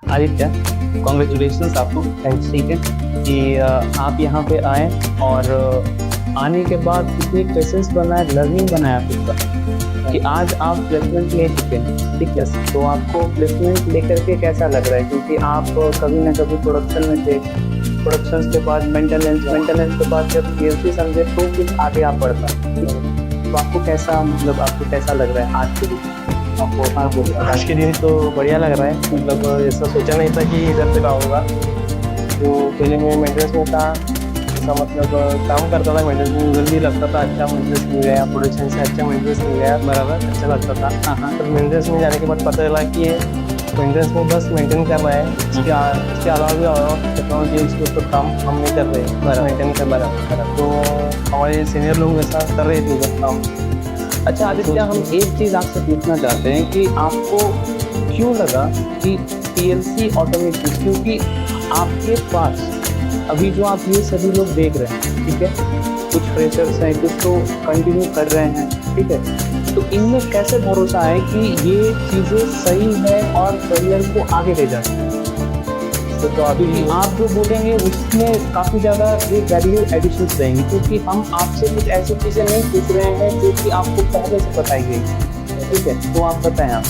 Aditya, congratulations आपको। Thanks. ठीक है कि आप यहाँ पे आए और आने के बाद कितनी पेशेंस बनाए, लर्निंग बनाया खुद का कि आज आप प्लेसमेंट ले चुके हैं। ठीक है, तो आपको प्लेसमेंट लेकर के कैसा लग रहा है? क्योंकि आप कभी ना कभी प्रोडक्शन में थे, प्रोडक्शन के बाद मेंटेनेंस के बाद जब पीएलसी समझे तो कुछ आगे आप बढ़ता। ठीक है, तो आपको कैसा, मतलब आपको कैसा लग रहा है आज के दिन? आज के दिन तो बढ़िया लग रहा है। मतलब ऐसा सोचा नहीं था कि इधर तक आऊँगा। तो पहले मैं मेंटेनेंस में था, ऐसा मतलब काम करता था मेंटेनेंस में, जल्दी लगता था अच्छा मेंटेनेंस मिल गया, प्रोडक्शन से अच्छा मेंटेनेंस मिल गया, बराबर अच्छा लगता था। हाँ। तो मेंटेनेंस में जाने के बाद पता चला कि मेंटेनेंस में बस मेंटेन कर रहा है, इसके अलावा भी और टेक्नोलॉजी इसके ऊपर काम हम नहीं कर रहे, मेंटेन कर रहा है। तो हमारे सीनियर लोग ऐसा कर रहे थे उधर काम। अच्छा आदित्य, हम एक चीज़ आपसे पूछना चाहते हैं कि आपको क्यों लगा कि पीएलसी ऑटोमेशन, क्योंकि आपके पास अभी जो आप ये सभी लोग देख रहे हैं, ठीक है, कुछ फ्रेशर्स हैं, कुछ तो कंटिन्यू कर रहे हैं, ठीक है, तो इनमें कैसे भरोसा है कि ये चीज़ें सही है और करियर को आगे ले जाती है? तो अभी आप जो बोलेंगे उसमें काफ़ी ज़्यादा ये वैल्यू एडिशंस रहेंगी, क्योंकि हम आपसे कुछ ऐसी चीज़ें नहीं पूछ रहे हैं जो कि आपको पहले से बताई गई। ठीक है, तो आप बताएं। आप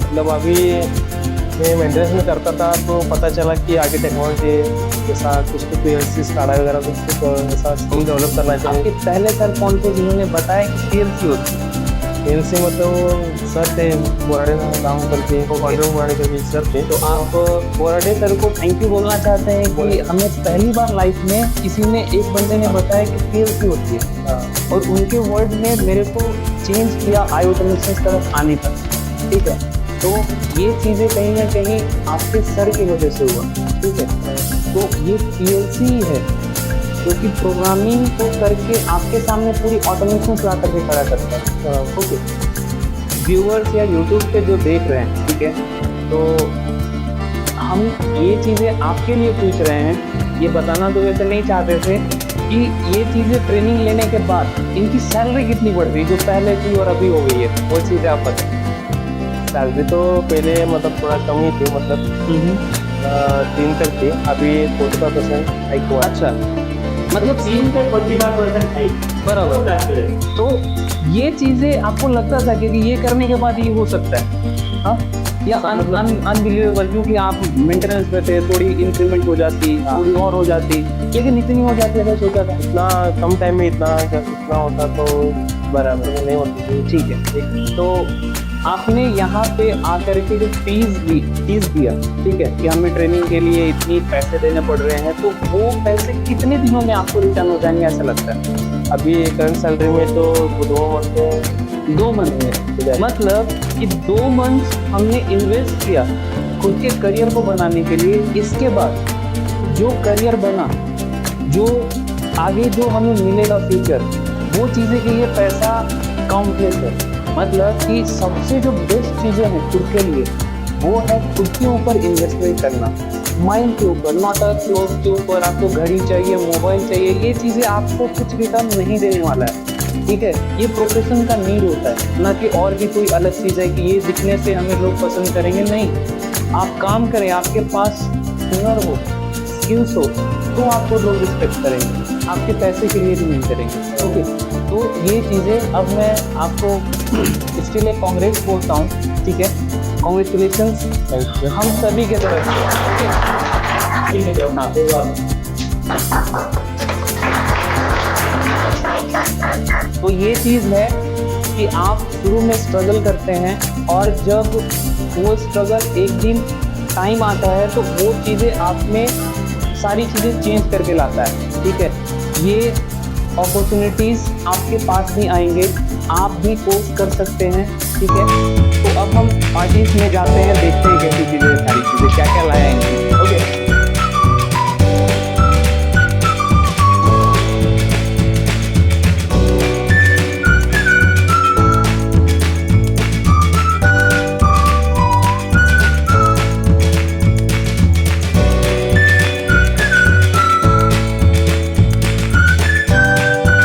मतलब अभी मैं मेंटेनेंस में करता था तो पता चला कि आगे टेक्नोलॉजी जैसा कुछ तो पीएलसी स्काडा वगैरह कुछ ऐसा स्किल डेवलप करना चाहिए। आपके पहले सर कौन थे जिन्होंने बताया कि पीएलसी होती है? पीएलसी मतलब सर थे बोराडे नाम करके, वो कॉन्ट्रोल बोराडे के सर थे। तो आप बोराडे सर को थैंक यू बोलना चाहते हैं कि हमें पहली बार लाइफ में किसी ने, एक बंदे ने बताया कि पीएलसी होती है, और उनके वर्ड ने मेरे को चेंज किया आई ऑटोमेशन तरफ आने तक। ठीक है, तो ये चीज़ें कहीं ना कहीं आपके सर की वजह से हुआ। ठीक है, तो ये पीएलसी है जो कि प्रोग्रामिंग को करके आपके सामने पूरी ऑटोमेशन ला करके खड़ा करता है। ओके, व्यूअर्स या यूट्यूब पे जो देख रहे हैं, ठीक है, तो हम ये चीज़ें आपके लिए पूछ रहे हैं। ये बताना तो वैसे नहीं चाहते थे कि ये चीज़ें ट्रेनिंग लेने के बाद इनकी सैलरी कितनी बढ़ गई, जो पहले थी और अभी हो गई है, वो चीज़ें आप बताएं। सैलरी तो पहले मतलब थोड़ा कम ही थी, मतलब 3 तक थी, अभी 45% हाइक हुआ। अच्छा, मतलब 3 से 45% हाइक, बराबर। तो ये चीज़ें आपको लगता था कि ये करने के बाद ये हो सकता है, हाँ, या अनबिलीवेबल, क्योंकि आप मेंटेनेंस पे थे, थोड़ी इंक्रीमेंट हो जाती, थोड़ी और हो जाती, लेकिन इतनी हो जाती है, सोचा था इतना कम टाइम में इतना होता तो बराबर नहीं होती थी। ठीक है, तो आपने यहाँ पे आकर के जो फीस दिया, ठीक है, कि हमें ट्रेनिंग के लिए इतनी पैसे देने पड़ रहे हैं, तो वो पैसे कितने दिनों में आपको रिटर्न हो जाएंगे ऐसा लगता है? अभी करंट सैलरी में तो 2 मंथ में, मतलब कि 2 मंथ हमने इन्वेस्ट किया खुद के करियर को बनाने के लिए। इसके बाद जो करियर बना, जो आगे जो हमें मिलेगा फ्यूचर, वो चीज़ें के लिए पैसा काउंटलेस है। मतलब कि सबसे जो बेस्ट चीज़ें हैं खुद के लिए, वो है खुद के ऊपर इन्वेस्टमेंट करना, माइंड के ऊपर, नॉट अ क्लोथ के ऊपर। आपको घड़ी चाहिए, मोबाइल चाहिए, ये चीज़ें आपको कुछ रिटर्न नहीं देने वाला है। ठीक है, ये प्रोफेशन का नीड होता है, ना कि और भी कोई अलग चीज़ है कि ये दिखने से हमें लोग पसंद करेंगे। नहीं, आप काम करें, आपके पास हुनर हो, स्किल्स हो, तो आपको लोग रिस्पेक्ट करेंगे, आपके पैसे के लिए भी नहीं करेंगे। ओके, तो ये चीज़ें अब मैं आपको इसके लिए कांग्रेस बोलता हूँ। ठीक है, कॉन्ग्रेचुलेशंस हम सभी के तरफ से। तो ये चीज़ है कि आप शुरू में स्ट्रगल करते हैं, और जब वो स्ट्रगल एक दिन टाइम आता है तो वो चीज़ें आप में सारी चीज़ें चेंज करके लाता है। ठीक है, ये अपॉर्चुनिटीज़ आपके पास भी आएंगे, आप भी कोर्स कर सकते हैं। ठीक है, तो अब हम पार्टीज में जाते हैं, देखते हैं कैसी चीज़ें, सारी चीज़ें क्या क्या लाएंगे। ओके।